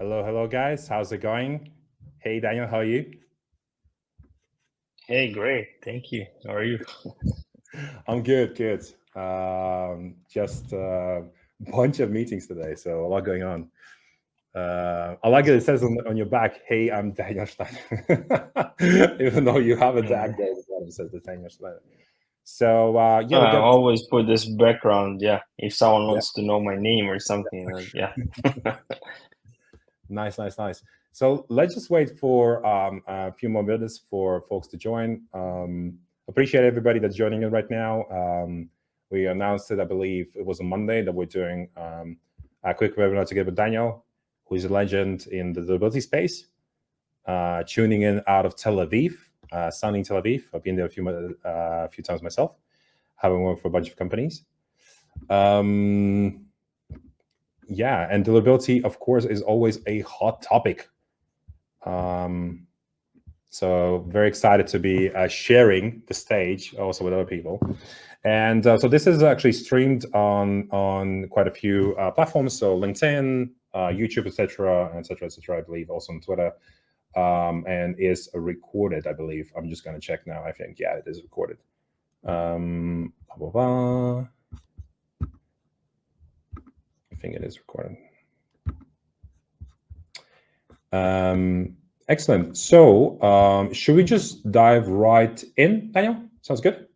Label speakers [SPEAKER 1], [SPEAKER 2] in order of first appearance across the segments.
[SPEAKER 1] Hello, guys. How's it going? Hey, Daniel, how are you?
[SPEAKER 2] Hey, great. Thank you. How are you?
[SPEAKER 1] I'm good. Just a bunch of meetings today, so a lot going on. I like it. It says on your back, "Hey, I'm Daniel Steiner," even though you have a tag there at the bottom that says the Daniel Steiner. So yeah, we
[SPEAKER 2] I
[SPEAKER 1] got
[SPEAKER 2] always put this background, yeah, if someone
[SPEAKER 1] yeah,
[SPEAKER 2] wants to know my name or something, yeah.
[SPEAKER 1] nice. So let's just wait for a few more minutes for folks to join. Appreciate everybody that's joining in right now. We announced it, I believe it was on Monday, that we're doing a quick webinar together with Daniel, who is a legend in the durability space, tuning in out of Tel Aviv, sunny Tel Aviv. I've been there a few times myself, having worked for a bunch of companies. Yeah, and durability, of course, is always a hot topic. So very excited to be sharing the stage also with other people. And so this is actually streamed on quite a few platforms. So LinkedIn, YouTube, etc., I believe also on Twitter, and is recorded, I believe. I'm just going to check now. I think, yeah, it is recorded. I think it is recorded. Excellent. So should we just dive right in, Daniel? Sounds good.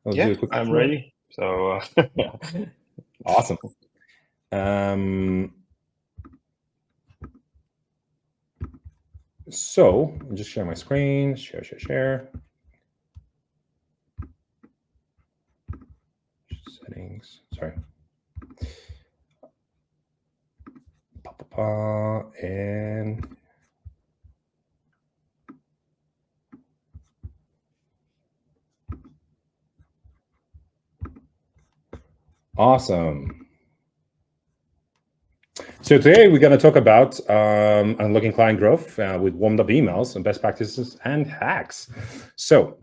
[SPEAKER 2] Yeah, I'm ready. So
[SPEAKER 1] awesome. So I'll just share my screen. Share. Settings. Sorry. And awesome. So today we're going to talk about unlocking client growth with warmed up emails and best practices and hacks. So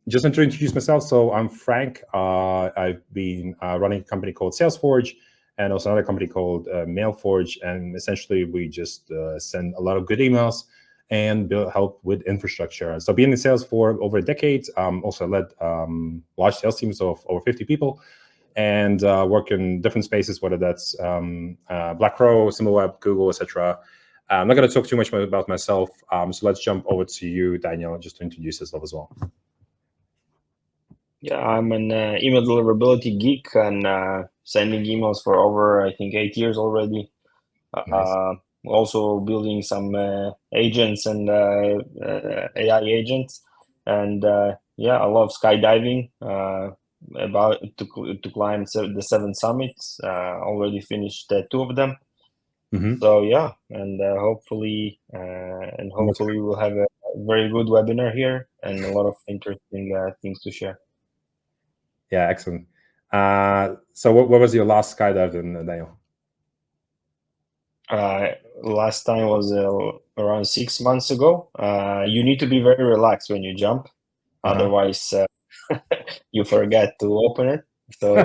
[SPEAKER 1] just to introduce myself, so I'm Frank. I've been running a company called Salesforge and also another company called MailForge. And essentially we just send a lot of good emails and help with infrastructure. So being in sales for over a decade, also led large sales teams of over 50 people. And work in different spaces, whether that's Black Crow, SimilarWeb, Google, etc. I'm not going to talk too much about myself, so let's jump over to you, Daniel, just to introduce yourself as well.
[SPEAKER 2] Yeah, I'm an email deliverability geek and sending emails for over, I think, 8 years already.
[SPEAKER 1] Nice.
[SPEAKER 2] Also building some agents and AI agents. And yeah, I love skydiving. About to climb the 7 summits. Already finished 2 of them. So yeah, and hopefully we'll have a very good webinar here and a lot of interesting things to share.
[SPEAKER 1] Yeah, excellent. So what was your last skydive then, Daniel?
[SPEAKER 2] Last time was around 6 months ago. You need to be very relaxed when you jump, otherwise you forget to open it. So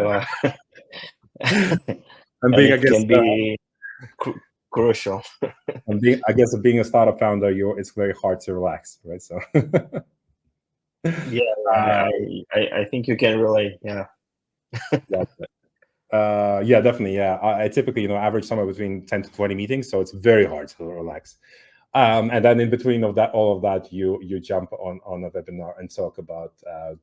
[SPEAKER 1] and being, I guess,
[SPEAKER 2] can be crucial.
[SPEAKER 1] I guess being a startup founder, it's very hard to relax, right? So
[SPEAKER 2] yeah, I think you can relate. Yeah.
[SPEAKER 1] Yeah, definitely. Yeah, I typically, average somewhere between 10 to 20 meetings, so it's very hard to relax. And then in between all of that, you jump on a webinar and talk about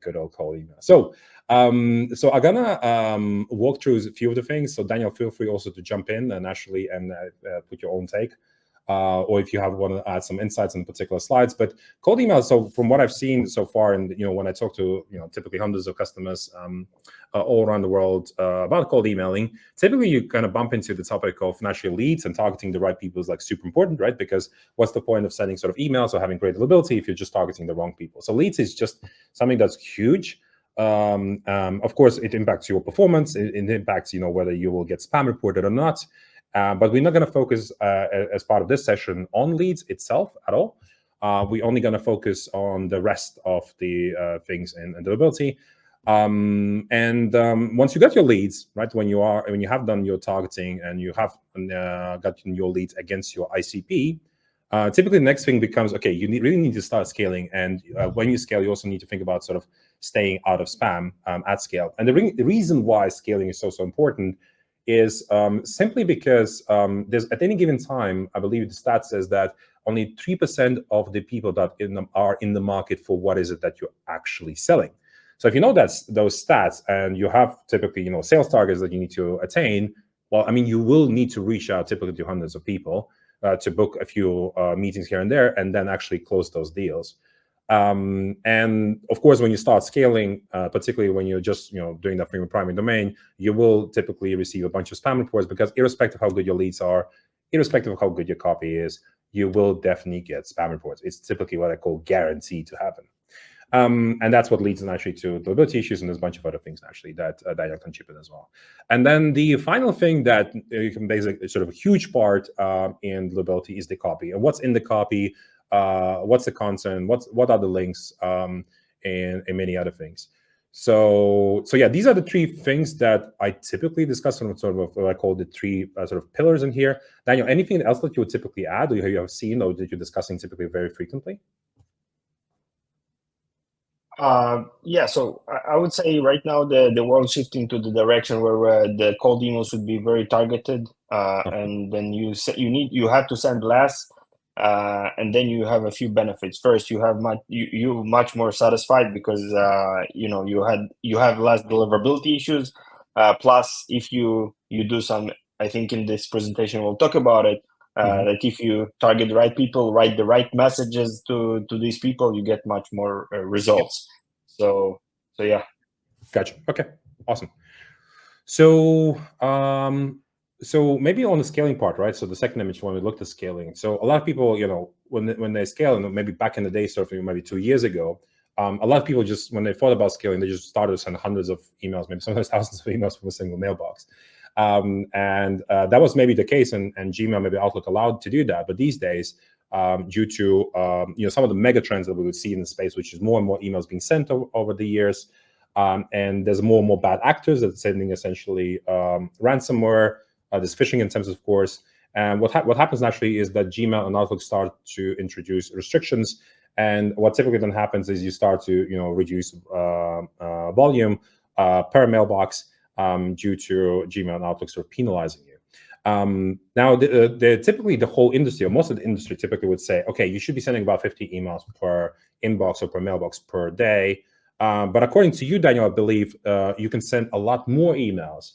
[SPEAKER 1] good old cold email. So I'm gonna walk through a few of the things. So Daniel, feel free also to jump in and actually put your own take. Or if you want to add some insights on particular slides. But cold email, so from what I've seen so far, and when I talk to typically hundreds of customers all around the world about cold emailing, typically you kind of bump into the topic of naturally leads, and targeting the right people is like super important, right? Because what's the point of sending sort of emails or having great availability if you're just targeting the wrong people? So leads is just something that's huge. Of course, it impacts your performance. It impacts whether you will get spam reported or not. But we're not going to focus as part of this session on leads itself at all. We're only going to focus on the rest of the things in deliverability. Once you got your leads, right, when you have done your targeting and you have gotten your leads against your ICP, typically the next thing becomes, okay, you really need to start scaling. And when you scale, you also need to think about sort of staying out of spam at scale. And the reason why scaling is so important is simply because there's, at any given time, I believe the stat says that only 3% of the people that are in the market for what is it that you're actually selling. So if you know those stats and you have typically, sales targets that you need to attain, well, I mean, you will need to reach out typically to hundreds of people to book a few meetings here and there, and then actually close those deals. And of course, when you start scaling, particularly when you're just doing that from your primary domain, you will typically receive a bunch of spam reports, because irrespective of how good your leads are, irrespective of how good your copy is, you will definitely get spam reports. It's typically what I call guaranteed to happen. And that's what leads actually to deliverability issues, and there's a bunch of other things actually that Daniel can chip in as well. And then the final thing that you can basically sort of a huge part in deliverability is the copy, and what's in the copy, what's the content, what are the links, and many other things. So yeah, these are the three things that I typically discuss on sort of what I call the three sort of pillars in here. Daniel, anything else that you would typically add, or you have seen, or that you're discussing typically very frequently?
[SPEAKER 2] Yeah, so I would say right now the world's shifting to the direction where the cold emails should be very targeted, and then you have to send less, and then you have a few benefits. First, you have you much more satisfied because you have less deliverability issues. Plus, if you do some, I think in this presentation we'll talk about it. That if you target the right people, write the right messages to these people, you get much more results. So yeah.
[SPEAKER 1] Gotcha. Okay, awesome. So so maybe on the scaling part, right? So the second image, when we looked at scaling, so a lot of people, when they scale, and maybe back in the day, sort of maybe 2 years ago, a lot of people just, when they thought about scaling, they just started to send hundreds of emails, maybe sometimes thousands of emails from a single mailbox. And that was maybe the case, and Gmail, maybe Outlook allowed to do that. But these days, due to some of the mega trends that we would see in the space, which is more and more emails being sent over the years, and there's more and more bad actors that are sending essentially ransomware. There's phishing attempts, of course. And what happens naturally is that Gmail and Outlook start to introduce restrictions. And what typically then happens is you start to reduce volume per mailbox due to Gmail and Outlook sort of penalizing you. Now, typically the whole industry, or most of the industry, typically would say, okay, you should be sending about 50 emails per inbox or per mailbox per day. But according to you, Daniel, I believe you can send a lot more emails,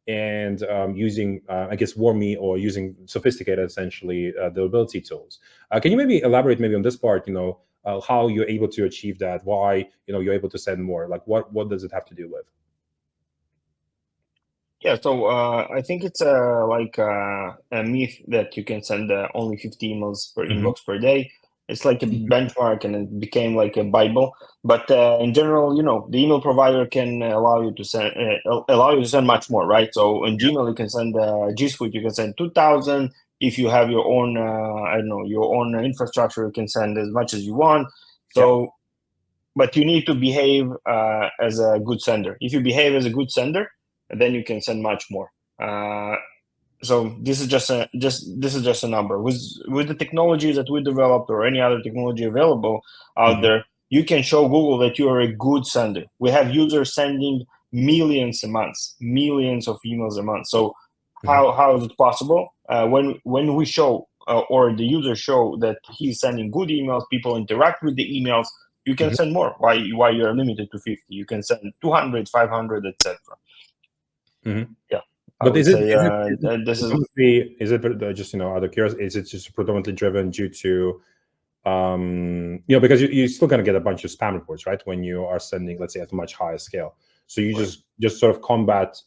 [SPEAKER 1] and using, I guess, Warmy, or using sophisticated, essentially, deliverability tools. Can you maybe elaborate maybe on this part, how you're able to achieve that, why you're able to send more? Like, what does it have to do with?
[SPEAKER 2] Yeah, so I think it's like a myth that you can send only 50 emails per inbox per day. It's like a benchmark, and it became like a Bible. But in general, the email provider can allow you to send much more, right? So in Gmail, you can send G Suite, you can send 2,000. If you have your own, your own infrastructure, you can send as much as you want. So, but you need to behave as a good sender. If you behave as a good sender, then you can send much more. So this is just a number. With the technologies that we developed, or any other technology available out there, you can show Google that you are a good sender. We have users sending millions a month, millions of emails a month. So how is it possible? When we show or the user show that he's sending good emails, people interact with the emails, you can send more. Why you're limited to 50? You can send 200, 500, etc. Yeah.
[SPEAKER 1] But is it just out of curiosity, is it just predominantly driven due to because you're still going to get a bunch of spam reports, right, when you are sending, let's say, at a much higher scale? So you just sort of combat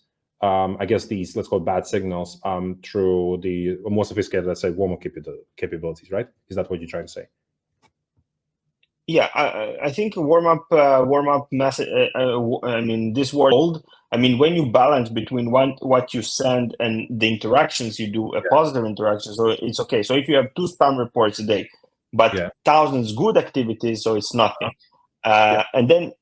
[SPEAKER 1] I guess these, let's call it, bad signals through the more sophisticated, let's say, warm-up capabilities, right? Is that what you're trying to say?
[SPEAKER 2] Yeah, I think warm-up message. I mean, this world. I mean, when you balance between what you send and the interactions you do, a positive interaction, so it's okay. So if you have 2 spam reports a day, but thousands good activities, so it's nothing. And then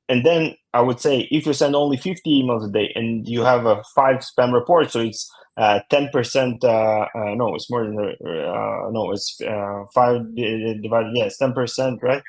[SPEAKER 2] I would say if you send only 50 emails a day and you have 5 spam reports, so it's 10%. No, it's more than no, it's 5 divided. Yes, 10%, right?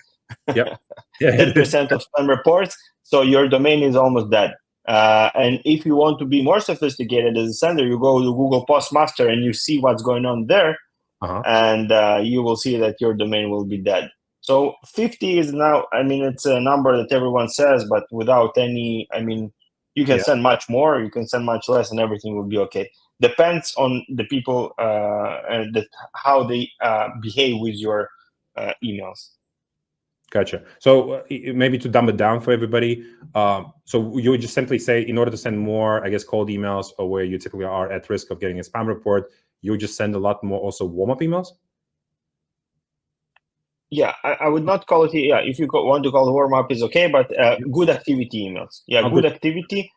[SPEAKER 1] Yep. Yeah,
[SPEAKER 2] 10% of spam reports. So your domain is almost dead. And if you want to be more sophisticated as a sender, you go to Google Postmaster and you see what's going on there, and you will see that your domain will be dead. So 50 is now, I mean, it's a number that everyone says, but without any, I mean, you can send much more, you can send much less, and everything will be okay. Depends on the people and how they behave with your emails.
[SPEAKER 1] Gotcha. So maybe to dumb it down for everybody, so you would just simply say, in order to send more, I guess, cold emails, or where you typically are at risk of getting a spam report, you would just send a lot more also warm-up emails?
[SPEAKER 2] Yeah, I would not call it, yeah, if you want to call it warm-up is okay, but good activity emails. Yeah, good activity.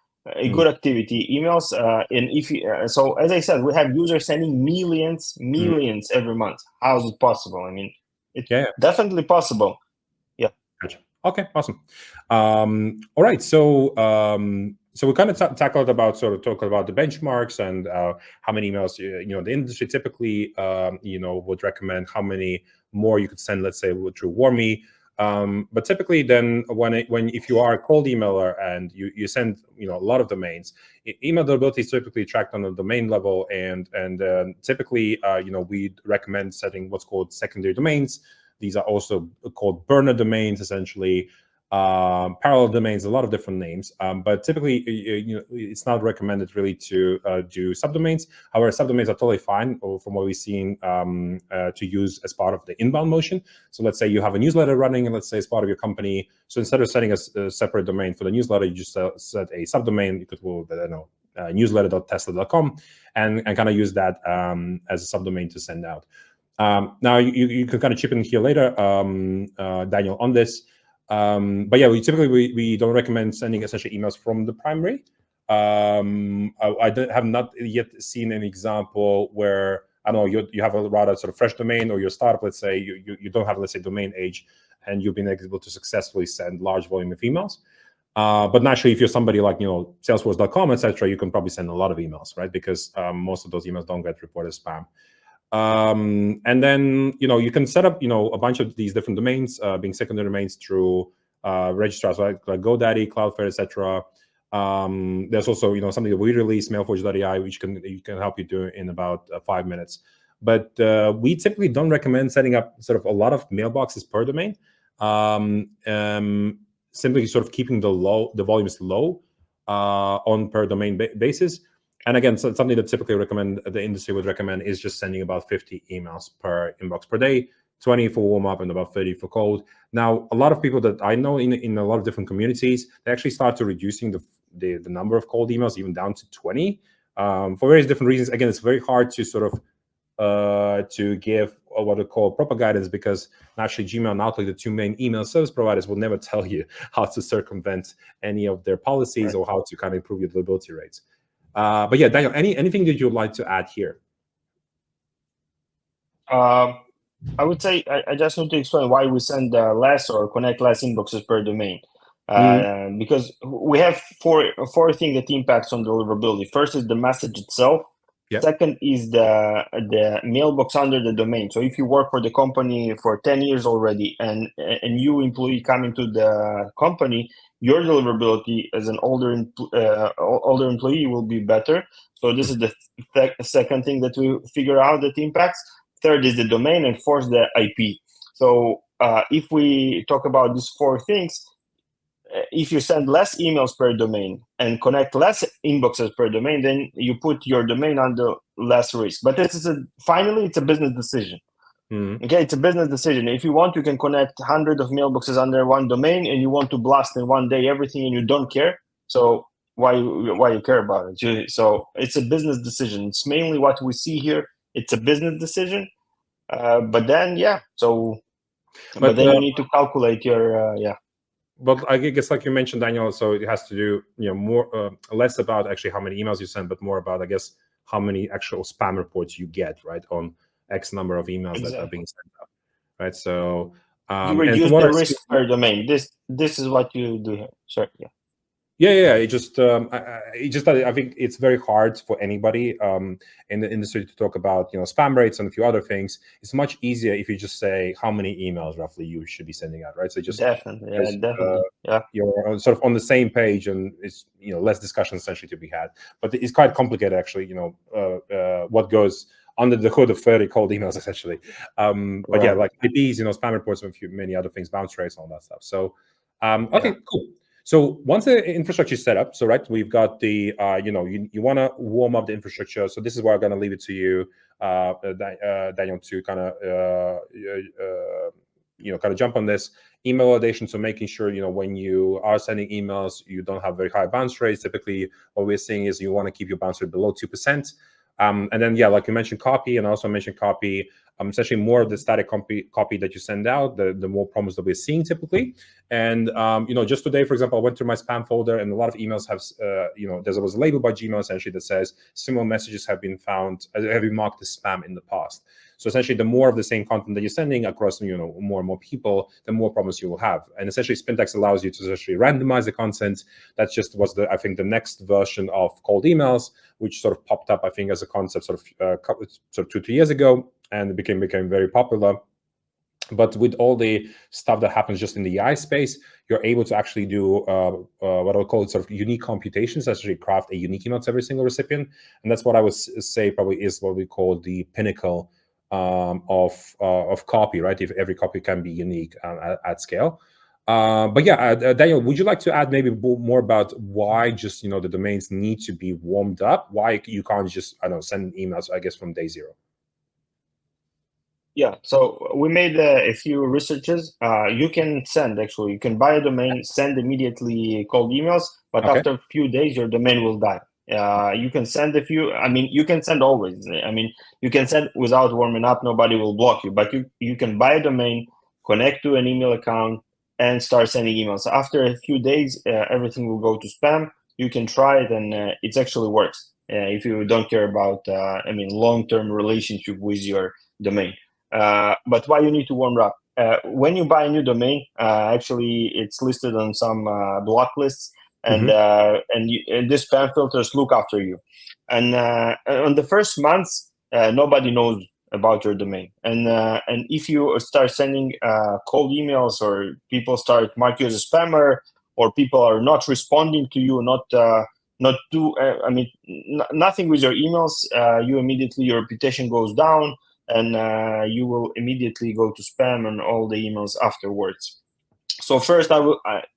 [SPEAKER 2] Good activity emails, and if you, so as I said, we have users sending millions every month. How is it possible? I mean, it's definitely possible. Yeah.
[SPEAKER 1] Gotcha. Okay, awesome. All right, so so we kind of talked about the benchmarks and how many emails the industry typically would recommend, how many more you could send, let's say, through Warmy. But typically, then if you are a cold emailer and you send a lot of domains, email deliverability is typically tracked on the domain level, and typically we recommend setting what's called secondary domains. These are also called burner domains, essentially. Parallel domains, a lot of different names, but typically it's not recommended really to do subdomains. However, subdomains are totally fine, from what we've seen, to use as part of the inbound motion. So let's say you have a newsletter running, and let's say it's part of your company. So instead of setting a separate domain for the newsletter, you just set a subdomain. You could newsletter.tesla.com and kind of use that as a subdomain to send out. Now you can kind of chip in here later, Daniel, on this. But yeah, we don't recommend sending essentially emails from the primary. I have not yet seen an example where, I don't know, you have a rather sort of fresh domain, or your startup, let's say, you don't have, let's say, domain age, and you've been able to successfully send large volume of emails. But naturally, if you're somebody like Salesforce.com, etc., you can probably send a lot of emails, right? Because most of those emails don't get reported as spam. And then you can set up a bunch of these different domains, being secondary domains, through registrars, right? Like GoDaddy, Cloudflare, etc. There's also something that we release, Mailforge.ai, which can help you do in about 5 minutes. But we typically don't recommend setting up sort of a lot of mailboxes per domain. Simply sort of keeping the volumes low on per domain basis. And again, so something that typically the industry would recommend is just sending about 50 emails per inbox per day, 20 for warm up and about 30 for cold. Now, a lot of people that I know in a lot of different communities, they actually start to reducing the number of cold emails even down to 20 for various different reasons. Again, it's very hard to sort of to give what we call proper guidance, because naturally Gmail and Outlook, the two main email service providers, will never tell you how to circumvent any of their policies, or how to kind of improve your deliverability rates. But yeah, Daniel, anything that you'd like to add here?
[SPEAKER 2] I would say I just need to explain why we send less or connect less inboxes per domain. Because we have four things that impacts on deliverability. First is the message itself. Yep. Second is the mailbox under the domain. So if you work for the company for 10 years already, and new employee coming to the company, your deliverability as an older employee will be better. So this is the second thing that we figure out that impacts. Third is the domain, and fourth, the IP. So if we talk about these four things, if you send less emails per domain and connect less inboxes per domain, then you put your domain under less risk. But finally, it's a business decision. Okay, it's a business decision. If you want, you can connect hundreds of mailboxes under one domain, and you want to blast in one day everything, and you don't care. So why you care about it? So it's a business decision. It's mainly what we see here. It's a business decision. But then, yeah. So, but then you need to calculate your
[SPEAKER 1] But I guess, like you mentioned, Daniel, so it has to do less about actually how many emails you send, but more about, I guess, how many actual spam reports you get, right, on X number of emails that are being sent out, right? So
[SPEAKER 2] You
[SPEAKER 1] And from
[SPEAKER 2] reduce
[SPEAKER 1] what
[SPEAKER 2] the
[SPEAKER 1] I see,
[SPEAKER 2] risk per domain. This is what you do here. Sorry, yeah.
[SPEAKER 1] yeah. I think it's very hard for anybody in the industry to talk about spam rates and a few other things. It's much easier if you just say how many emails roughly you should be sending out, right? So just
[SPEAKER 2] Definitely, yeah,
[SPEAKER 1] because,
[SPEAKER 2] definitely, yeah.
[SPEAKER 1] you're sort of on the same page, and it's less discussion essentially to be had. But it's quite complicated actually. What goes under the hood of 30 cold emails essentially. But yeah,
[SPEAKER 2] Right.
[SPEAKER 1] like IPs, spam reports, and a few many other things, bounce rates, all that stuff. So okay,
[SPEAKER 2] Yeah.
[SPEAKER 1] cool. So once the infrastructure is set up, so right, we've got the, you want to warm up the infrastructure. So this is where I'm going to leave it to you, Daniel, to kind of, kind of jump on this email validation. So making sure, when you are sending emails, you don't have very high bounce rates. Typically, what we're seeing is you want to keep your bounce rate below 2%. And then, yeah, like you mentioned, copy, and also mentioned copy. Essentially, more of the static copy that you send out, the more problems that we're seeing typically. And just today, for example, I went through my spam folder, and a lot of emails have, there was a label by Gmail essentially that says similar messages have been found, have been marked as spam in the past. So essentially, the more of the same content that you're sending across, more and more people, the more problems you will have. And essentially, Spintax allows you to essentially randomize the content. That just was I think the next version of cold emails, which sort of popped up, I think, as a concept sort of 2-3 years ago, and it became very popular. But with all the stuff that happens just in the AI space, you're able to actually do what I'll call sort of unique computations, actually craft a unique email to every single recipient. And that's what I would say probably is what we call the pinnacle of copy, right? If every copy can be unique at scale. But yeah, Daniel, would you like to add maybe more about why just the domains need to be warmed up? Why you can't just send emails, I guess, from day zero?
[SPEAKER 2] Yeah, so we made a few researches. You can buy a domain, send immediately cold emails, but
[SPEAKER 1] Okay.
[SPEAKER 2] after a few days, your domain will die. You can send you can send always. You can send without warming up, nobody will block you, but you can buy a domain, connect to an email account, and start sending emails. After a few days, everything will go to spam. You can try it, and it actually works if you don't care about, long-term relationship with your domain. But why you need to warm up? When you buy a new domain, actually it's listed on some block lists, and these spam filters look after you. And on the first months, nobody knows about your domain. And if you start sending cold emails, or people start mark you as a spammer, or people are not responding to you, nothing with your emails, your reputation goes down, and you will immediately go to spam and all the emails afterwards. So first,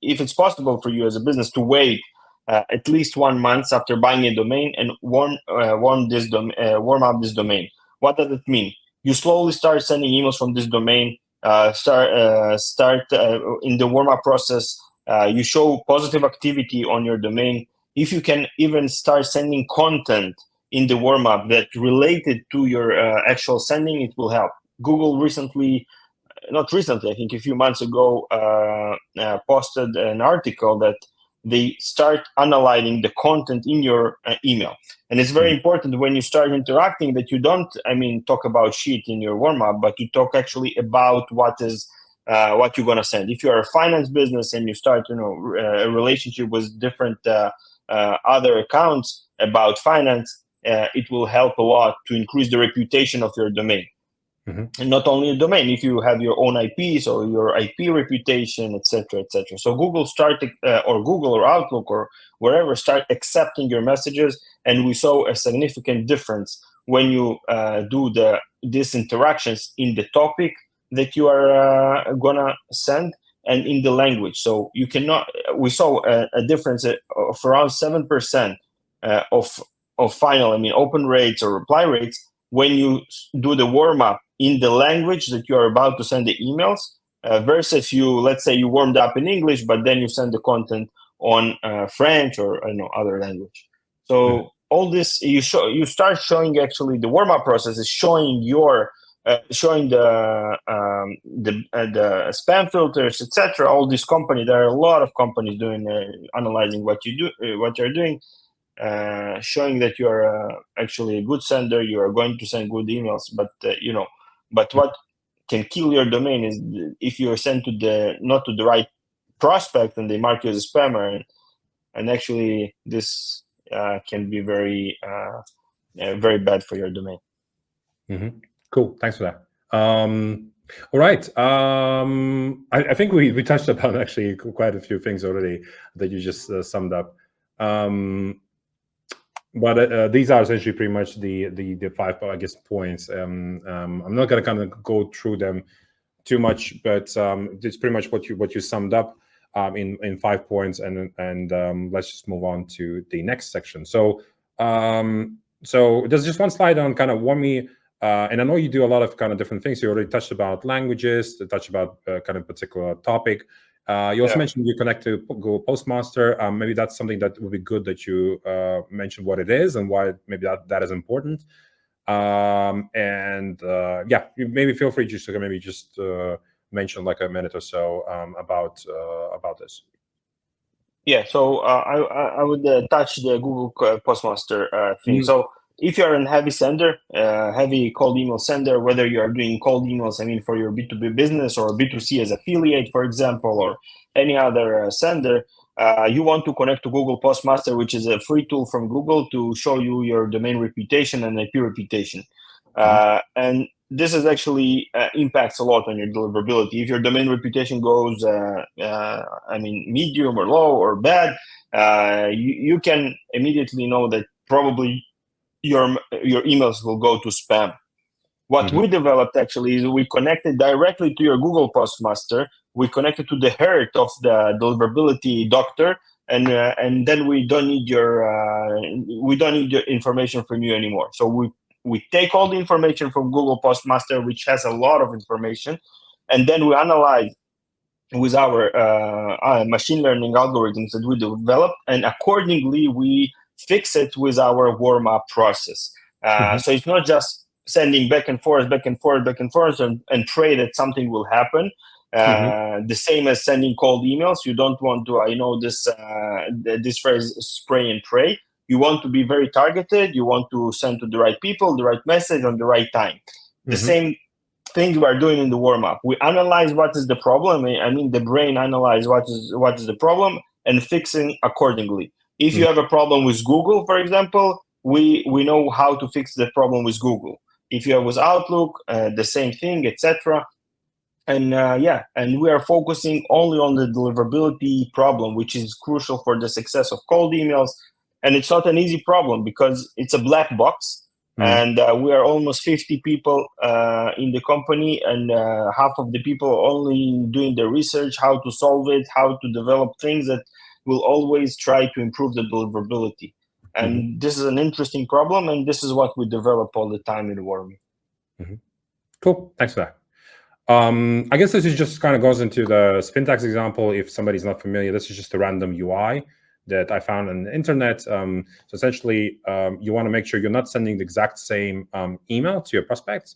[SPEAKER 2] if it's possible for you as a business to wait at least 1 month after buying a domain and warm up this domain. What does it mean? You slowly start sending emails from this domain. Start in the warm up process. You show positive activity on your domain. If you can even start sending content in the warm up that related to your actual sending, it will help. Google not recently, I think a few months ago, posted an article that they start analyzing the content in your email. And it's very important when you start interacting that you don't, talk about shit in your warm up, but you talk actually about what you're going to send. If you're a finance business and you start, a relationship with different other accounts about finance, it will help a lot to increase the reputation of your domain. And not only a domain, if you have your own IPs or your IP reputation, etc., etc. So Google or Google or Outlook or wherever start accepting your messages, and we saw a significant difference when you do these interactions in the topic that you are gonna send and in the language. So we saw a difference of around 7% of final, open rates or reply rates when you do the warm up in the language that you are about to send the emails, versus let's say you warmed up in English, but then you send the content on French or other language. So all this you start showing actually the warm up process is showing showing the spam filters, etc. All these companies, there are a lot of companies doing analyzing what you're doing. Showing that you are actually a good sender, you are going to send good emails, but can kill your domain is if you're sent to not to the right prospect and they mark you as a spammer, and actually this can be very very bad for your domain.
[SPEAKER 1] Cool, thanks for that. All right, I think we touched upon actually quite a few things already that you just summed up. But these are essentially pretty much the 5, I guess, points. I'm not going to kind of go through them too much, but it's pretty much what you summed up in 5 points, and let's just move on to the next section. So there's just one slide on kind of Warmy, and I know you do a lot of kind of different things. You already touched about languages, touched about kind of particular topic. You also mentioned you connect to Google Postmaster. Maybe that's something that would be good that you mention what it is and why maybe that is important. Yeah, you maybe feel free just to maybe just mention like a minute or so about this.
[SPEAKER 2] Yeah, so I would touch the Google Postmaster thing. So if you're a heavy sender, heavy cold email sender, whether you are doing cold emails, I mean, for your B2B business or B2C as affiliate, for example, or any other sender, you want to connect to Google Postmaster, which is a free tool from Google to show you your domain reputation and IP reputation. And this is actually impacts a lot on your deliverability. If your domain reputation goes, I mean, medium or low or bad, you can immediately know that probably your emails will go to spam. What we developed actually is we connected directly to your Google Postmaster. We connected to the heart of the deliverability doctor, and then we don't need your information from you anymore. So we take all the information from Google Postmaster, which has a lot of information, and then we analyze with our machine learning algorithms that we developed, and accordingly we fix it with our warm-up process. So it's not just sending back and forth, and pray that something will happen. The same as sending cold emails. You don't want to, I know this phrase, spray and pray. You want to be very targeted. You want to send to the right people, the right message on the right time. The same thing we are doing in the warm-up. We analyze what is the problem. I mean, the brain analyze what is the problem and fixing accordingly. If you have a problem with Google, for example, we know how to fix the problem with Google. If you have with Outlook, the same thing, etc. And and we are focusing only on the deliverability problem, which is crucial for the success of cold emails. And it's not an easy problem because it's a black box. And we are almost 50 people in the company, and half of the people only doing the research, how to solve it, how to develop things that will always try to improve the deliverability. And this is an interesting problem, and this is what we develop all the time in Warmy.
[SPEAKER 1] Cool, thanks for that. I guess this is just kind of goes into the Spintax example. If somebody's not familiar, this is just a random UI that I found on the internet. So essentially, you want to make sure you're not sending the exact same email to your prospects,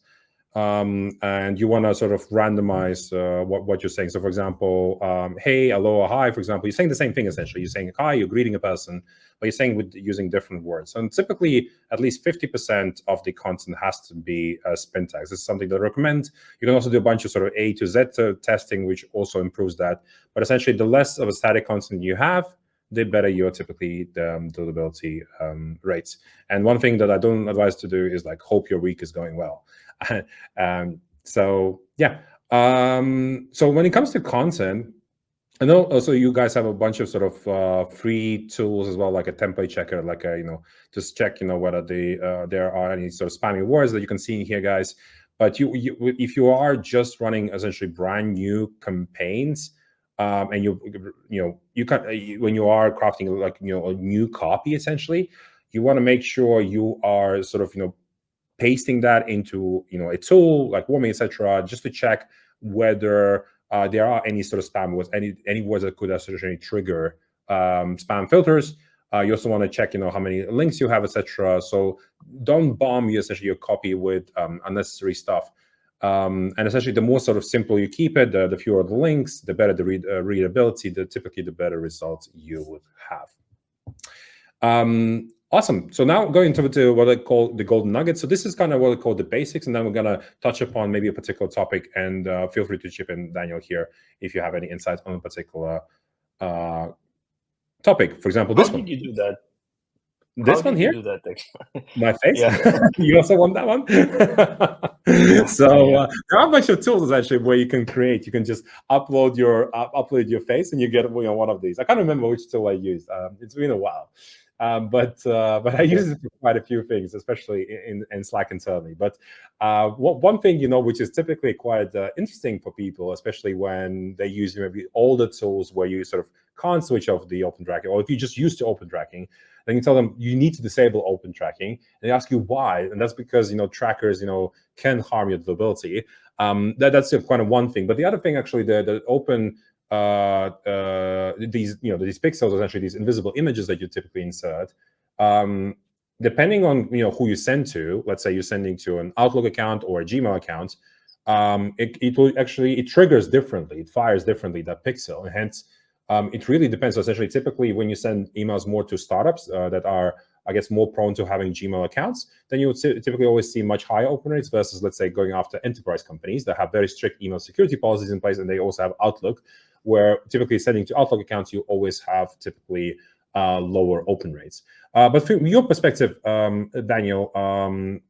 [SPEAKER 1] and you want to sort of randomize what you're saying. So, for example, hey, hello, or hi. For example, you're saying the same thing essentially. You're saying hi, you're greeting a person, but you're saying using different words. And typically, at least 50% of the content has to be Spintax. This is something that I recommend. You can also do a bunch of sort of A to Z testing, which also improves that. But essentially, the less of a static content you have, the better your typically the deliverability rates. And one thing that I don't advise to do is like hope your week is going well. So yeah. So when it comes to content, I know also you guys have a bunch of sort of free tools as well, like a template checker, like a, just check, whether there are any sort of spammy words that you can see in here, guys. But if you are just running essentially brand new campaigns, and you can, when you are crafting like a new copy, essentially, you want to make sure you are sort of pasting that into a tool like Warmy, etc., just to check whether there are any sort of spam words, any words that could essentially trigger spam filters. You also want to check how many links you have, etc. So don't bomb essentially your copy with unnecessary stuff. And essentially, the more sort of simple you keep it, the fewer the links, the better the readability, typically the better results you would have. Awesome. So now going to what I call the golden nugget. So this is kind of what I call the basics, and then we're gonna touch upon maybe a particular topic. And feel free to chip in, Daniel, here if you have any insights on a particular topic. For example, this one.
[SPEAKER 2] How did you do that?
[SPEAKER 1] This one here.
[SPEAKER 2] Do that actually?
[SPEAKER 1] My face.
[SPEAKER 2] Yeah.
[SPEAKER 1] You also want that one? So there are a bunch of tools actually where you can create. You can just upload your face, and you get one of these. I can't remember which tool I used. It's been a while. But I use it for quite a few things, especially in Slack internally. But one thing, which is typically quite interesting for people, especially when they use maybe older tools where you sort of can't switch off the open tracking, or if you're just used to open tracking, then you tell them you need to disable open tracking, and they ask you why, and that's because trackers can harm your deliverability. That's kind of one thing. But the other thing, actually, the open these pixels, essentially these invisible images that you typically insert, depending on who you send to. Let's say you're sending to an Outlook account or a Gmail account, it triggers differently, it fires differently, that pixel, and hence it really depends. So essentially, typically when you send emails more to startups that are, I guess, more prone to having Gmail accounts, then you would typically always see much higher open rates versus, let's say, going after enterprise companies that have very strict email security policies in place, and they also have Outlook, where typically sending to Outlook accounts, you always have typically lower open rates. But from your perspective, Daniel,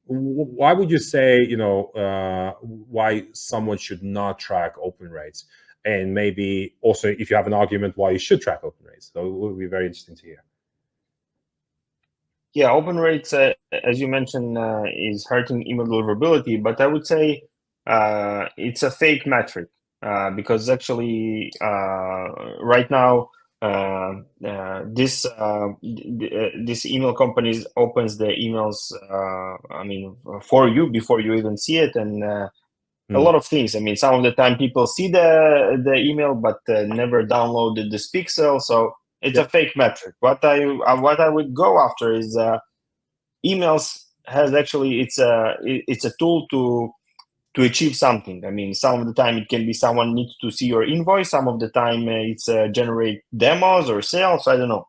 [SPEAKER 1] why would you say, why someone should not track open rates? And maybe also, if you have an argument why you should track open rates. So it would be very interesting to hear.
[SPEAKER 2] Yeah, open rates, as you mentioned, is hurting email deliverability, but I would say it's a fake metric because actually right now this email companies opens the emails for you before you even see it, and a lot of things. I mean, some of the time people see the email but never downloaded this pixel, so it's a fake metric. What I would go after is emails has actually it's a tool to achieve something. I mean, some of the time it can be someone needs to see your invoice. Some of the time it's generate demos or sales. I don't know.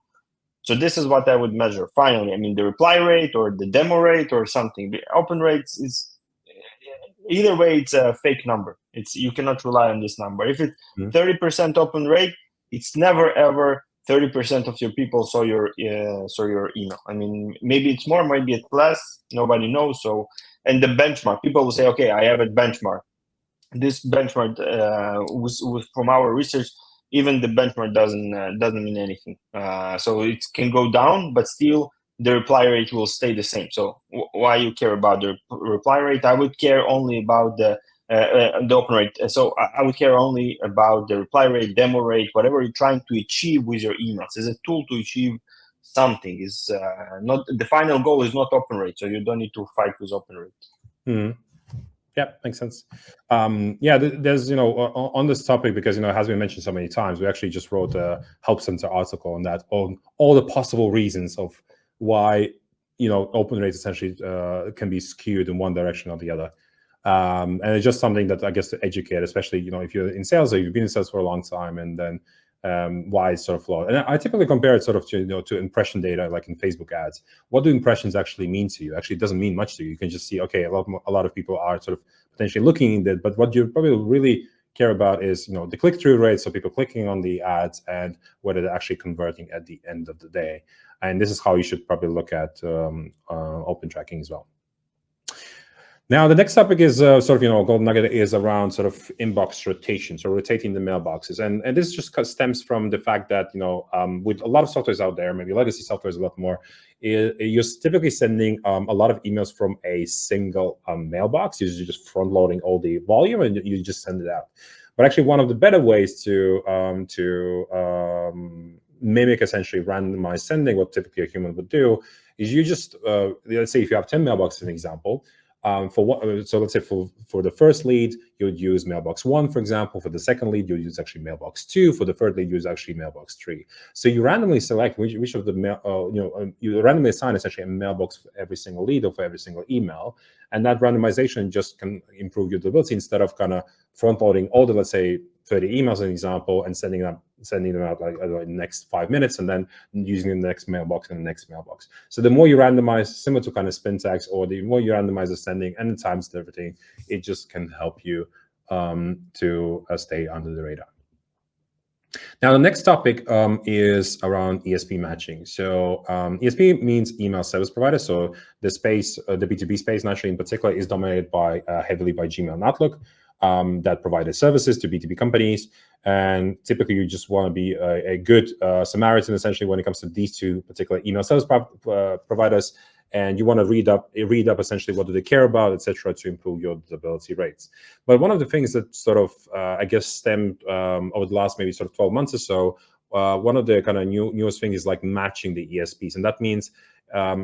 [SPEAKER 2] So this is what I would measure. Finally, I mean, the reply rate or the demo rate or something. The open rates is either way, it's a fake number. You cannot rely on this number. If it's 30% open rate, it's never ever 30% of your people saw your email. I mean, maybe it's more, maybe it's less. Nobody knows. So, and the benchmark, people will say, okay, I have a benchmark. This benchmark from our research, even the benchmark doesn't mean anything. So it can go down, but still the reply rate will stay the same. So why you care about the reply rate? I would care only about the open rate. So I would care only about the reply rate, demo rate, whatever you're trying to achieve with your emails. It's a tool to achieve something. Is not the final goal is not open rate. So you don't need to fight with open rate.
[SPEAKER 1] Yeah, makes sense. There's on this topic, because it has been mentioned so many times. We actually just wrote a Help Center article on that, on all the possible reasons of why open rates essentially can be skewed in one direction or the other. And it's just something that I guess to educate, especially if you're in sales or you've been in sales for a long time, and then why it's sort of flawed. And I typically compare it sort of to impression data, like in Facebook ads. What do impressions actually mean to you? Actually, it doesn't mean much to you. You can just see, okay, a lot of people are sort of potentially looking at it, but what you probably really care about is the click-through rate, so people clicking on the ads, and whether they're actually converting at the end of the day. And this is how you should probably look at open tracking as well. Now, the next topic is sort of, golden nugget is around sort of inbox rotation, so rotating the mailboxes. And this just stems from the fact that, with a lot of softwares out there, maybe legacy software is a lot more, you're typically sending a lot of emails from a single mailbox. You're just front loading all the volume and you just send it out. But actually, one of the better ways to mimic essentially randomized sending, what typically a human would do, is you just, let's say if you have 10 mailboxes, an example, so let's say for the first lead, you would use mailbox 1, for example. For the second lead, you would use actually mailbox 2. For the third lead, you use actually mailbox 3. So you randomly select which of the you randomly assign essentially a mailbox for every single lead or for every single email, and that randomization just can improve your deliverability instead of kind of front loading all the, let's say, 30 emails, an example, and sending them sending them out like, I don't know, in the next 5 minutes, and then using the next mailbox and the next mailbox. So the more you randomize, similar to kind of Spintax, or the more you randomize the sending and the times and everything, it just can help you to stay under the radar. Now, the next topic is around ESP matching. So ESP means email service provider. So the space, the B2B space, naturally in particular, is dominated by heavily by Gmail and Outlook that provided services to B2B companies. And typically, you just want to be a good Samaritan, essentially, when it comes to these two particular email service providers. And you want to read up essentially what do they care about, etc., to improve your usability rates. But one of the things that sort of, I guess, stemmed over the last maybe sort of 12 months or so, one of the kind of newest things is like matching the ESPs. And that means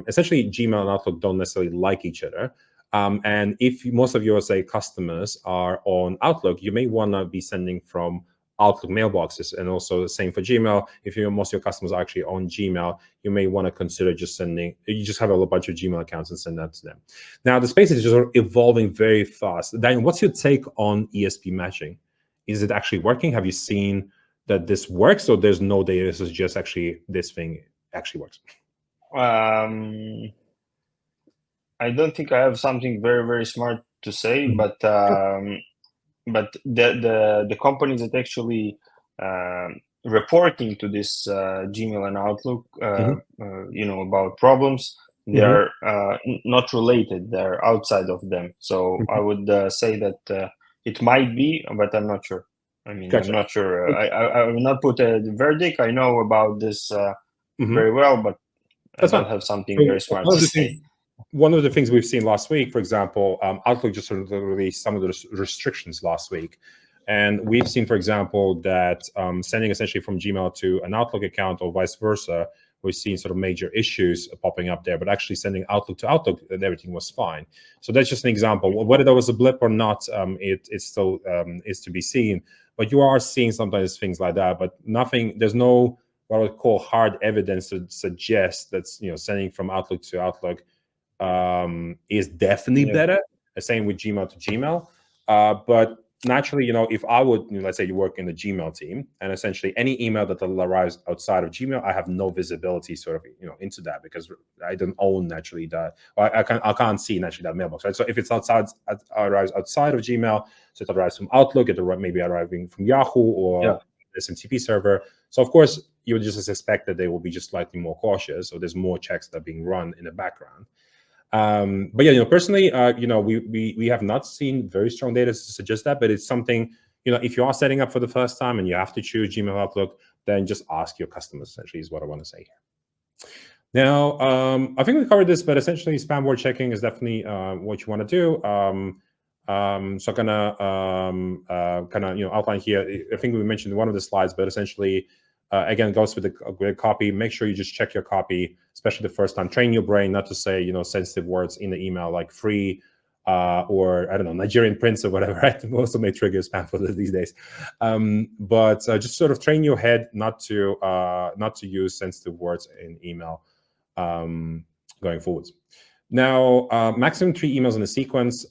[SPEAKER 1] essentially Gmail and Outlook don't necessarily like each other. And if most of your, say, customers are on Outlook, you may want to be sending from Outlook mailboxes, and also the same for Gmail. If most of your customers are actually on Gmail, you may want to consider just sending, you just have a bunch of Gmail accounts and send that to them. Now, the space is just evolving very fast. Daniel, what's your take on ESP matching? Is it actually working? Have you seen that this works, or there's no data, this is just actually this thing actually works?
[SPEAKER 2] I don't think I have something very, very smart to say, but the companies that actually reporting to this Gmail and Outlook, about problems, they're not related. They're outside of them. So I would say that it might be, but I'm not sure. I mean, gotcha. I'm not sure. I will not put a verdict. I know about this very well, but I don't have something very smart to say.
[SPEAKER 1] One of the things we've seen last week, for example, Outlook just released some of the restrictions last week. And we've seen, for example, that sending essentially from Gmail to an Outlook account or vice versa, we've seen sort of major issues popping up there, but actually sending Outlook to Outlook, and everything was fine. So that's just an example. Whether that was a blip or not, it still is to be seen. But you are seeing sometimes things like that, but nothing, there's no what I would call hard evidence to suggest that, sending from Outlook to Outlook is definitely better. The same with Gmail to Gmail. But naturally, if I would, let's say you work in the Gmail team, and essentially any email that arrives outside of Gmail, I have no visibility sort of, into that, because I don't own naturally that. I can't see naturally that mailbox, right? So if it's arrives outside of Gmail, so it arrives from Outlook, it maybe arriving from Yahoo or SMTP server. So of course, you would just expect that they will be just slightly more cautious, or there's more checks that are being run in the background. But yeah, personally, we have not seen very strong data to suggest that, but it's something, if you are setting up for the first time and you have to choose Gmail Outlook, then just ask your customers, essentially, is what I want to say here. Now, I think we covered this, but essentially spam word checking is definitely what you want to do. So I'm gonna outline here. I think we mentioned one of the slides, but essentially, again, goes with the copy. Make sure you just check your copy, especially the first time. Train your brain not to say, sensitive words in the email like free or, I don't know, Nigerian prince or whatever, right? Also may trigger spam folders these days. But just sort of train your head not to use sensitive words in email going forwards. Now, maximum 3 emails in a sequence.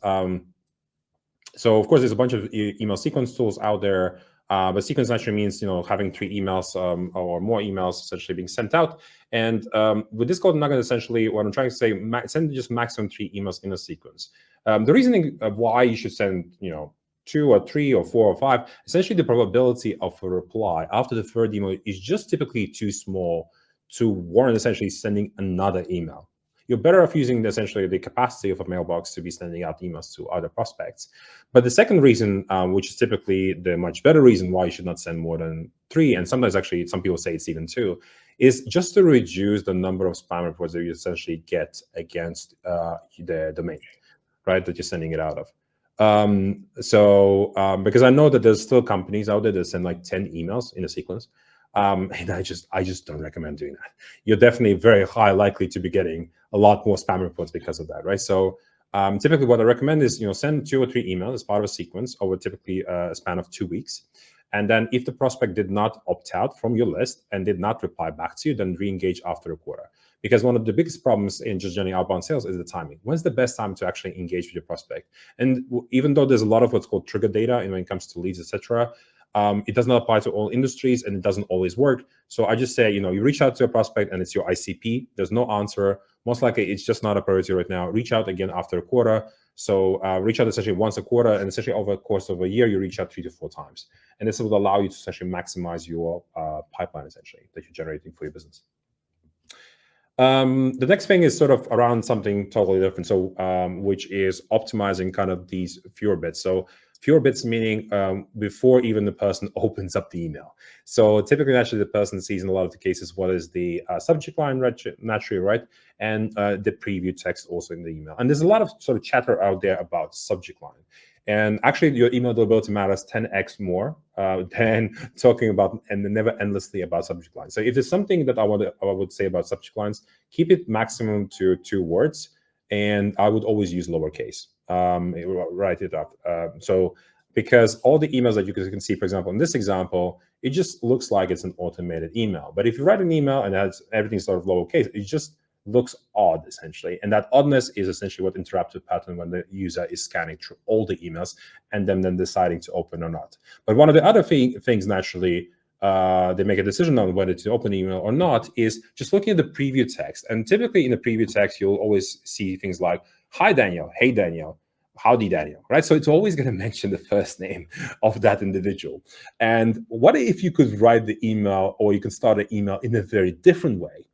[SPEAKER 1] So of course, there's a bunch of email sequence tools out there. But sequence actually means, having 3 emails or more emails essentially being sent out. And with this code, I'm not going to essentially, what I'm trying to say, send just maximum 3 emails in a sequence. The reasoning of why you should send, 2 or 3 or 4 or 5, essentially the probability of a reply after the 3rd email is just typically too small to warrant essentially sending another email. You're better off using essentially the capacity of a mailbox to be sending out emails to other prospects. But the second reason, which is typically the much better reason why you should not send more than 3, and sometimes actually some people say it's even 2, is just to reduce the number of spam reports that you essentially get against the domain, right, that you're sending it out of. Because I know that there's still companies out there that send like 10 emails in a sequence. And I just don't recommend doing that. You're definitely very high likely to be getting a lot more spam reports because of that, right? So typically what I recommend is, send 2 or 3 emails as part of a sequence over typically a span of 2 weeks. And then if the prospect did not opt out from your list and did not reply back to you, then re-engage after a quarter. Because one of the biggest problems in just generally outbound sales is the timing. When's the best time to actually engage with your prospect? And even though there's a lot of what's called trigger data when it comes to leads, etc., It does not apply to all industries, and it doesn't always work. So I just say, you reach out to a prospect and it's your ICP. There's no answer. Most likely, it's just not a priority right now. Reach out again after a quarter. So reach out essentially once a quarter, and essentially over the course of a year, you reach out 3 to 4 times. And this will allow you to essentially maximize your pipeline, essentially, that you're generating for your business. The next thing is sort of around something totally different. So, which is optimizing kind of these fewer bits. So fewer bits meaning before even the person opens up the email. So typically, actually, the person sees in a lot of the cases what is the subject line naturally, right? And the preview text also in the email. And there's a lot of sort of chatter out there about subject line. And actually, your email deliverability matters 10x more than talking about and never endlessly about subject lines. So if there's something that I would say about subject lines, keep it maximum to 2 words, and I would always use lowercase. Write it up. So because all the emails that you can see, for example, in this example, it just looks like it's an automated email. But if you write an email and has everything sort of lowercase, it just looks odd, essentially. And that oddness is essentially what interrupts the pattern when the user is scanning through all the emails and then deciding to open or not. But one of the other things, naturally, they make a decision on whether to open email or not is just looking at the preview text. And typically in the preview text, you'll always see things like, hi, Daniel, hey, Daniel, howdy, Daniel, right? So it's always going to mention the first name of that individual. And what if you could write the email, or you can start an email in a very different way?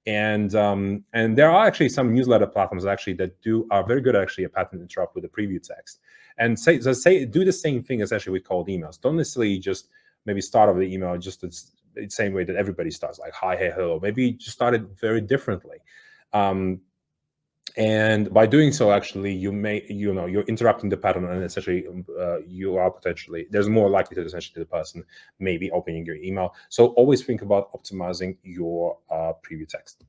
[SPEAKER 1] And there are actually some newsletter platforms actually that are very good actually at pattern interrupt with the preview text. And do the same thing essentially with cold emails. Don't necessarily just maybe start off the email just the same way that everybody starts, like hi, hey, hello. Maybe just start it very differently. And by doing so, actually, you're interrupting the pattern, and essentially you are potentially, there's more likelihood essentially the person may be opening your email. So always think about optimizing your preview text.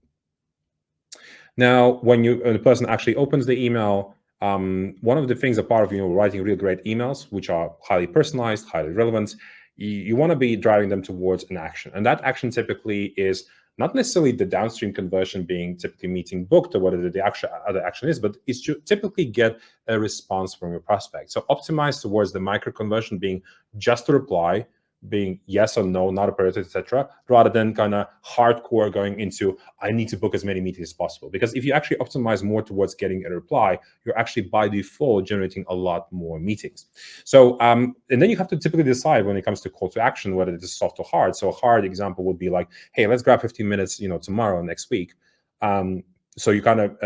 [SPEAKER 1] Now, when the person actually opens the email, one of the things, a part of writing really great emails, which are highly personalized, highly relevant, you want to be driving them towards an action. And that action typically is not necessarily the downstream conversion being typically meeting booked or whatever the other action is, but it's to typically get a response from your prospect. So optimize towards the micro conversion being just a reply, being yes or no, not a priority, etc., rather than kind of hardcore going into I need to book as many meetings as possible. Because if you actually optimize more towards getting a reply, you're actually by default generating a lot more meetings. So and then you have to typically decide when it comes to call to action whether it is soft or hard. So a hard example would be like, hey, let's grab 15 minutes, tomorrow, next week. So you kind of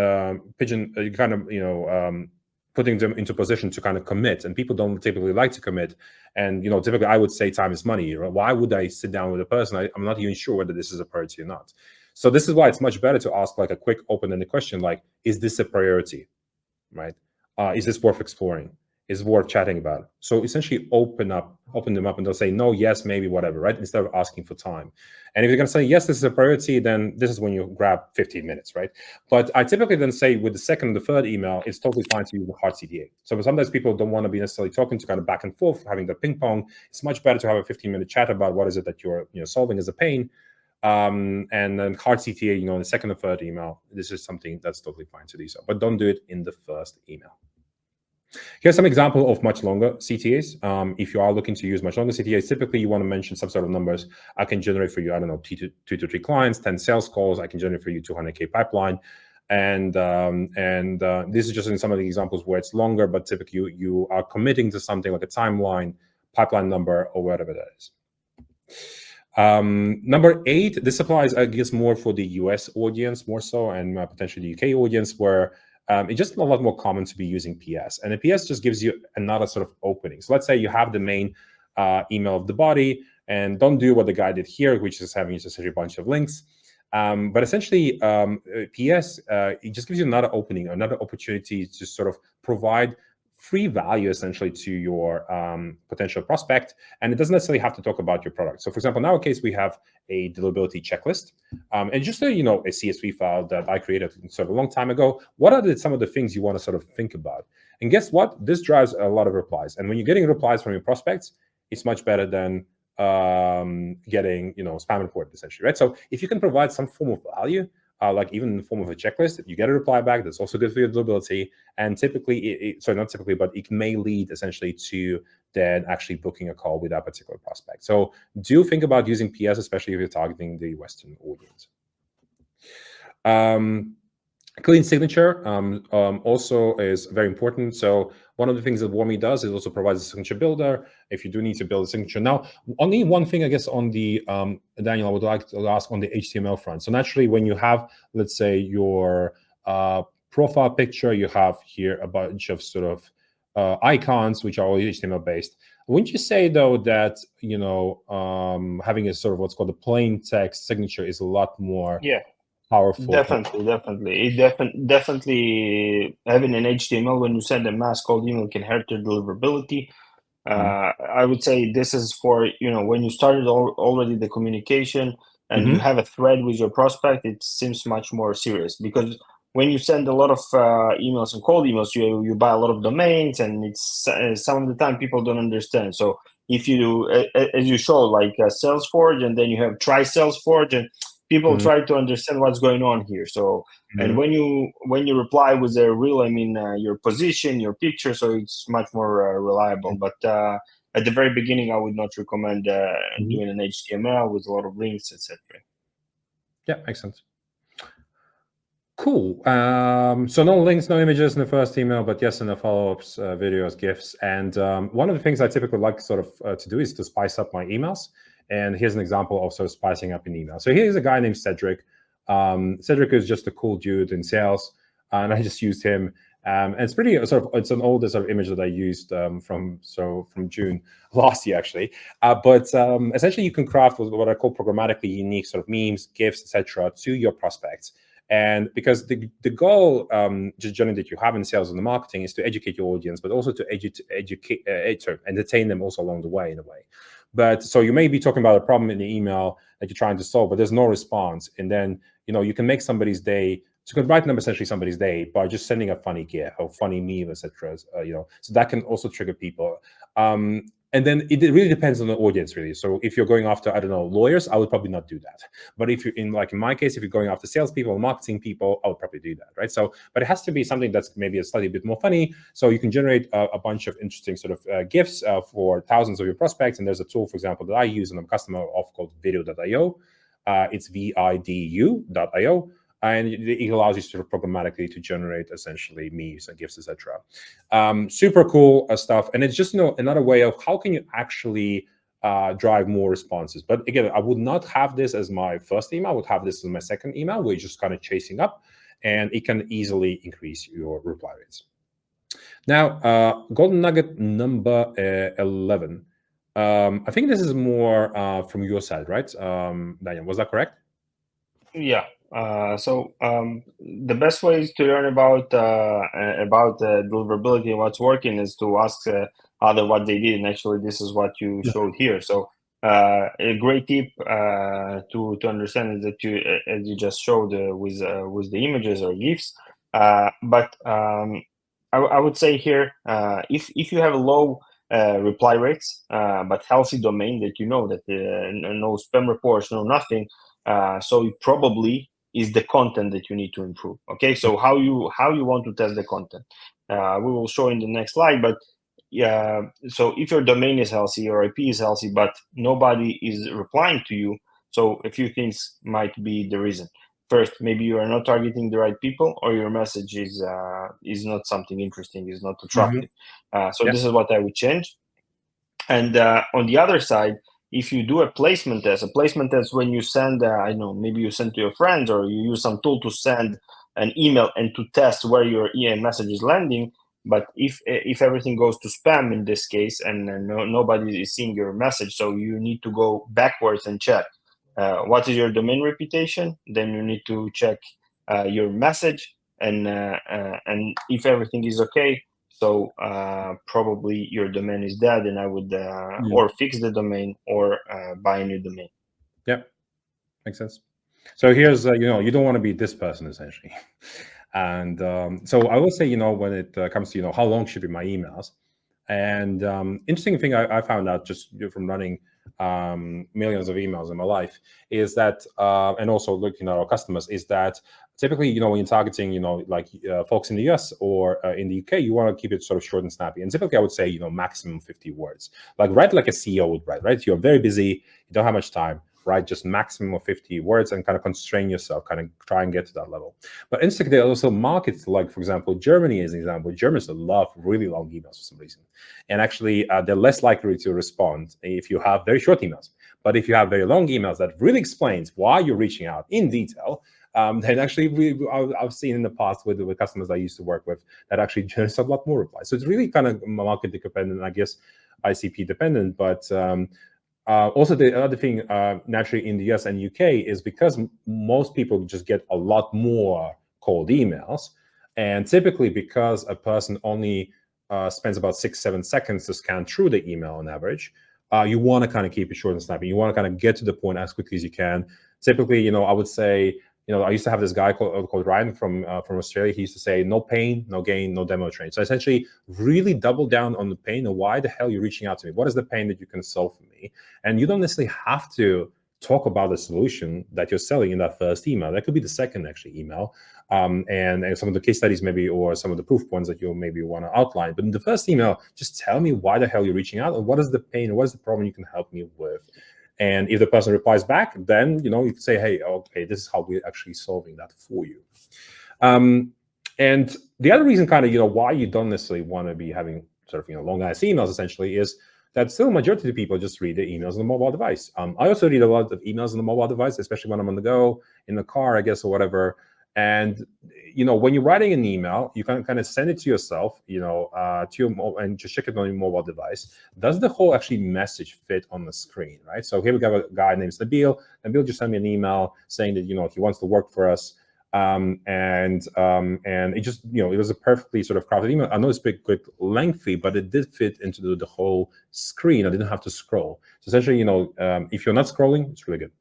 [SPEAKER 1] putting them into position to kind of commit, and people don't typically like to commit. And typically I would say time is money. Right? Why would I sit down with a person? I'm not even sure whether this is a priority or not. So this is why it's much better to ask like a quick open-ended question, like, is this a priority, right? Is this worth exploring? Is it worth chatting about? So essentially open them up, and they'll say no, yes, maybe, whatever, right? Instead of asking for time. And if you're going to say yes, this is a priority, then this is when you grab 15 minutes, right? But I typically then say with the second and the third email, it's totally fine to use a hard CTA. So sometimes people don't want to be necessarily talking to kind of back and forth, having the ping pong. It's much better to have a 15-minute chat about what is it that you're solving as a pain. And then hard CTA, in the second or third email, this is something that's totally fine to do so. But don't do it in the first email. Here's some example of much longer CTAs. If you are looking to use much longer CTAs, typically you want to mention some sort of numbers. I can generate for you, I don't know, 2 to 3 clients, 10 sales calls. I can generate for you 200K pipeline. And this is just in some of the examples where it's longer, but typically you are committing to something like a timeline, pipeline number, or whatever that is. Number 8, this applies, I guess, more for the US audience, more so, and potentially the UK audience, where it's just a lot more common to be using PS. And the PS just gives you another sort of opening. So let's say you have the main email of the body, and don't do what the guy did here, which is having just a bunch of links. But essentially, PS, it just gives you another opening, another opportunity to sort of provide free value essentially to your potential prospect. And it doesn't necessarily have to talk about your product. So for example, in our case, we have a deliverability checklist. And just a CSV file that I created sort of a long time ago. What are some of the things you want to sort of think about? And guess what? This drives a lot of replies. And when you're getting replies from your prospects, it's much better than getting spam report essentially, right? So if you can provide some form of value, like even in the form of a checklist, you get a reply back. That's also good for your deliverability. And typically, sorry, not typically, but it may lead essentially to then actually booking a call with that particular prospect. So do think about using PS, especially if you're targeting the Western audience. Clean signature also is very important. So one of the things that Warmy does is also provides a signature builder if you do need to build a signature. Now, only one thing, I guess, on the, Daniel, I would like to ask on the HTML front. So naturally, when you have, let's say, your profile picture, you have here a bunch of sort of icons, which are all HTML based. Wouldn't you say, though, that, you know, having a sort of what's called a plain text signature is a lot more powerful?
[SPEAKER 2] Definitely. It definitely having an HTML when you send a mass cold email can hurt your deliverability. I would say this is for, you know, when you started already the communication and you have a thread with your prospect, it seems much more serious, because when you send a lot of emails and cold emails, you buy a lot of domains, and it's some of the time people don't understand. So if you as you show like Salesforce, and then you have try Salesforce, and people try to understand what's going on here. So and when you reply with a real, I mean, your position, your picture, so it's much more reliable. But at the very beginning, I would not recommend doing an HTML with a lot of links, etc.
[SPEAKER 1] Yeah, makes sense. Cool. So no links, no images in the first email, but yes, in the follow-ups, videos, GIFs. And one of the things I typically like sort of to do is to spice up my emails. And here's an example of sort of spicing up an email. So here's a guy named Cedric. Cedric is just a cool dude in sales, and I just used him. And it's pretty sort of, it's an older sort of image that I used from June last year, actually. But essentially, you can craft what I call programmatically unique sort of memes, GIFs, etc., to your prospects. And because the goal, just generally, that you have in sales and the marketing is to educate your audience, but also to entertain them also along the way, in a way. But so you may be talking about a problem in the email that you're trying to solve, but there's no response. And then, you know, you can make somebody's day. So you can brighten up essentially somebody's day by just sending a funny GIF or funny meme, etc. You know, so that can also trigger people. And then it really depends on the audience, really. So if you're going after, I don't know, lawyers, I would probably not do that. But if you're in my case, if you're going after salespeople or marketing people, I would probably do that, right? So, but it has to be something that's maybe a slightly bit more funny. So you can generate a bunch of interesting sort of GIFs for thousands of your prospects. And there's a tool, for example, that I use and I'm a customer of called video.io. It's vidu.io. And it allows you sort of programmatically to generate essentially memes and GIFs, etc. Super cool stuff. And it's just, you know, another way of how can you actually drive more responses. But again, I would not have this as my first email. I would have this as my second email, where you're just kind of chasing up, and it can easily increase your reply rates. Now, golden nugget number 11. I think this is more from your side, right? Daniel, was that correct?
[SPEAKER 2] Yeah. So the best ways to learn about deliverability and what's working is to ask other what they did. And actually, this is what you showed here. So a great tip to understand is that you, as you just showed with the images or GIFs. But I would say here, if you have low reply rates, but healthy domain that you know that no spam reports, no nothing. So it probably is the content that you need to improve. Okay, so how you want to test the content, we will show in the next slide. But yeah, so if your domain is healthy, your IP is healthy, but nobody is replying to you, so a few things might be the reason. First, maybe you are not targeting the right people, or your message is not something interesting, is not attractive. So this is what I would change. And on the other side, if you do a placement test when you send, I know, maybe you send to your friends, or you use some tool to send an email and to test where your email message is landing. But if everything goes to spam in this case, and nobody is seeing your message, so you need to go backwards and check what is your domain reputation. Then you need to check your message, and if everything is okay, so probably your domain is dead, and I would or fix the domain or buy a new domain.
[SPEAKER 1] Yeah, makes sense. So here's, you know, you don't want to be this person essentially. And so I will say, you know, when it comes to, you know, how long should be my emails. And interesting thing I found out just from running millions of emails in my life, is that, and also looking at our customers, is that typically, when you're targeting, like folks in the US or in the UK, you want to keep it sort of short and snappy. And typically, I would say, maximum 50 words. Like write like a CEO would write, right? You're very busy, you don't have much time. Right, just maximum of 50 words and kind of constrain yourself, kind of try and get to that level. But interestingly, there are also markets like, for example, Germany is an example. Germans love really long emails for some reason. And actually, they're less likely to respond if you have very short emails. But if you have very long emails that really explains why you're reaching out in detail, then actually I've seen in the past with customers I used to work with that actually generates a lot more replies. So it's really kind of market dependent, I guess, ICP dependent, but also, the other thing, naturally, in the US and UK is because most people just get a lot more cold emails, and typically because a person only spends about 6-7 seconds to scan through the email on average, you want to kind of keep it short and snappy. You want to kind of get to the point as quickly as you can. Typically, I would say, I used to have this guy called Ryan from Australia. He used to say, no pain, no gain, no demo train. So essentially, really double down on the pain and why the hell you're reaching out to me. What is the pain that you can solve for me? And you don't necessarily have to talk about the solution that you're selling in that first email. That could be the second actually email, and some of the case studies maybe, or some of the proof points that you'll maybe want to outline. But in the first email, just tell me why the hell you're reaching out and what is the pain, what is the problem you can help me with. And if the person replies back, then you can say, hey, okay, this is how we're actually solving that for you. And the other reason kind of, why you don't necessarily want to be having sort of, long ass emails essentially is that still majority of people just read the emails on the mobile device. I also read a lot of emails on the mobile device, especially when I'm on the go, in the car, I guess, or whatever. And when you're writing an email, you can kind of send it to yourself, to your and just check it on your mobile device. Does the whole actually message fit on the screen, right? So here we got a guy named Nabil. Nabil just sent me an email saying that he wants to work for us, and it just it was a perfectly sort of crafted email. I know it's a bit lengthy, but it did fit into the whole screen. I didn't have to scroll. So essentially, if you're not scrolling, it's really good.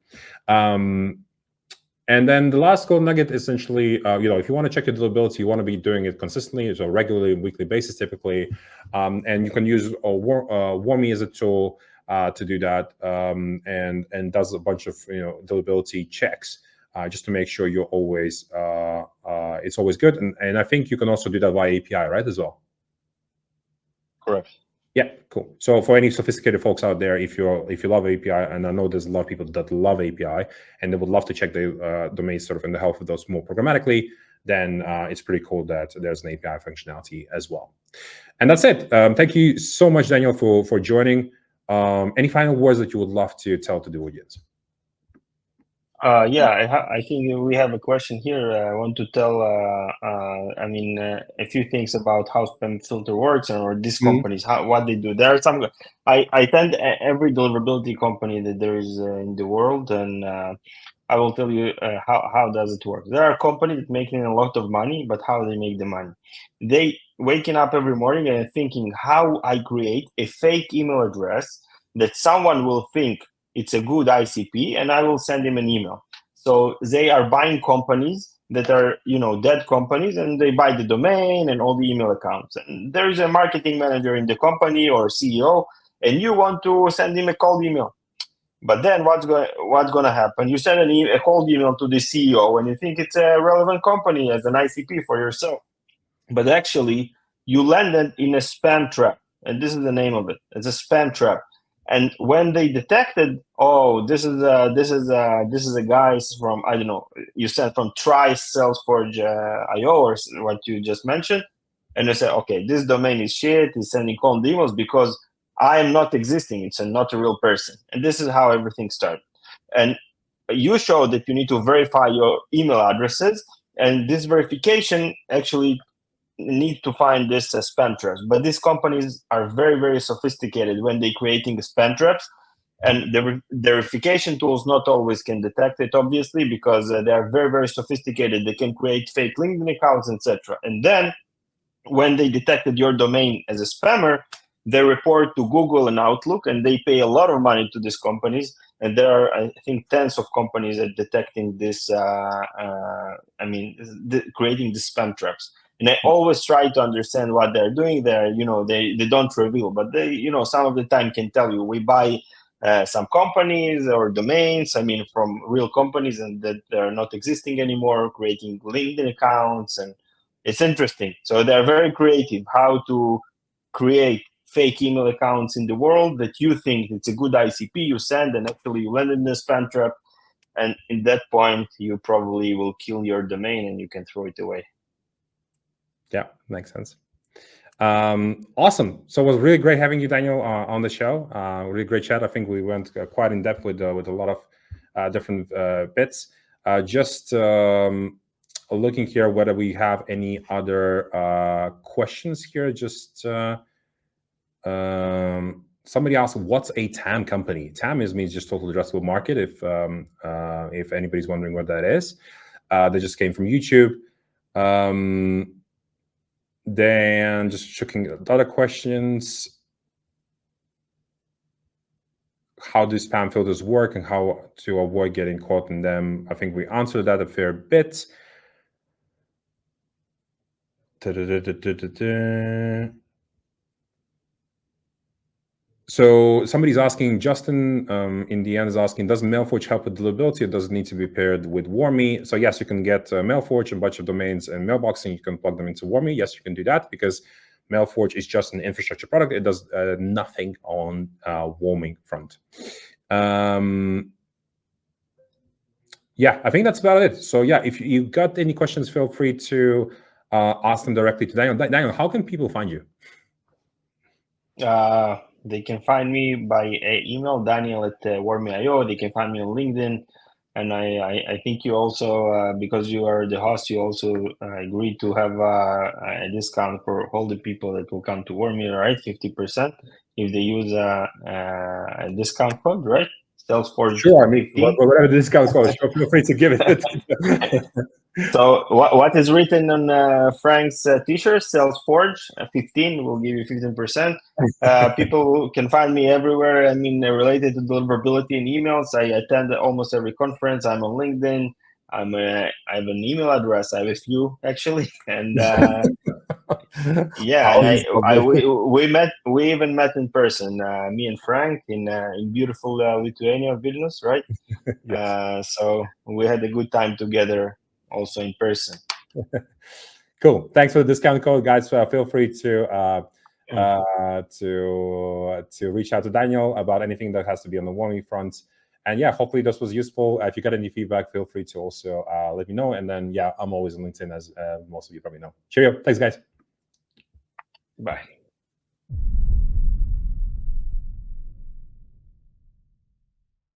[SPEAKER 1] And then the last gold nugget, essentially, if you want to check your deliverability, you want to be doing it consistently, so regularly, weekly basis, typically, and you can use Warmy as a tool to do that, and does a bunch of deliverability checks just to make sure you're always it's always good. And I think you can also do that via API, right, as well.
[SPEAKER 2] Correct.
[SPEAKER 1] Yeah, cool. So for any sophisticated folks out there, if you love API, and I know there's a lot of people that love API and they would love to check the domains sort of in the health of those more programmatically, then it's pretty cool that there's an API functionality as well. And that's it. Thank you so much, Daniel, for joining. Any final words that you would love to tell to the audience?
[SPEAKER 2] Yeah, I think we have a question here. I want to tell, a few things about how spam filter works or these companies, what they do. There are some. I attend every deliverability company that there is in the world, and I will tell you how does it work. There are companies making a lot of money, but how they make the money? They waking up every morning and thinking how I create a fake email address that someone will think it's a good ICP, and I will send him an email. So they are buying companies that are, dead companies, and they buy the domain and all the email accounts. And there is a marketing manager in the company or CEO, and you want to send him a cold email. But then what's going to happen? You send a cold email to the CEO, and you think it's a relevant company as an ICP for yourself. But actually, you landed in a spam trap, and this is the name of it. It's a spam trap. And when they detected, this is a guy from, I don't know, you sent from Try Salesforce IO or what you just mentioned, and they said, okay, this domain is shit. He's sending cold emails because I am not existing. It's not a real person. And this is how everything started. And you showed that you need to verify your email addresses, and this verification actually need to find this spam traps. But these companies are very, very sophisticated when they're creating spam traps, and the verification tools not always can detect it, obviously, because they are very, very sophisticated. They can create fake LinkedIn accounts, etc. And then when they detected your domain as a spammer, they report to Google and Outlook, and they pay a lot of money to these companies. And there are, I think, tens of companies at detecting this, creating the spam traps. And I always try to understand what they're doing there. They don't reveal, but they, some of the time can tell you. We buy some companies or domains, I mean, from real companies and that they're not existing anymore, creating LinkedIn accounts. And it's interesting. So they're very creative how to create fake email accounts in the world that you think it's a good ICP you send, and actually you land in the spam trap. And in that point, you probably will kill your domain and you can throw it away.
[SPEAKER 1] Yeah, makes sense. Awesome. So it was really great having you, Daniel, on the show. Really great chat. I think we went quite in depth with a lot of different bits. Just looking here whether we have any other questions here. Just somebody asked, "What's a TAM company?" TAM means just total addressable market. If anybody's wondering what that is, they just came from YouTube. Then just checking other questions. How do spam filters work and how to avoid getting caught in them? I think we answered that a fair bit. So somebody's asking, Justin, in the end is asking, does MailForge help with deliverability or does it need to be paired with Warmy? So yes, you can get MailForge and a bunch of domains and mailboxing. You can plug them into Warmy. Yes, you can do that because MailForge is just an infrastructure product. It does nothing on warming front. Yeah, I think that's about it. So yeah, if you got any questions, feel free to ask them directly to Daniel. Daniel, how can people find you?
[SPEAKER 2] They can find me by email, Daniel@Warmy.io. They can find me on LinkedIn. And I think you also, because you are the host, you also agreed to have a discount for all the people that will come to Warmy, right? 50% if they use a discount code, right? Salesforce.
[SPEAKER 1] Sure, I mean, whatever the discount code, feel free to give it.
[SPEAKER 2] So what is written on Frank's t-shirt, Salesforge 15 will give you 15%. People can find me everywhere. I mean, related to deliverability and emails. I attend almost every conference. I'm on LinkedIn. I have an email address. I have a few actually, and yeah, we even met in person. Me and Frank in beautiful Lithuania, Vilnius, right? Yes. So we had a good time together, also in person.
[SPEAKER 1] Cool. Thanks for the discount code, guys. Feel free to reach out to Daniel about anything that has to be on the Warmy front. And yeah, hopefully this was useful. If you got any feedback, feel free to also let me know. And then yeah, I'm always on LinkedIn, as most of you probably know. Cheerio. Thanks, guys.
[SPEAKER 2] Bye.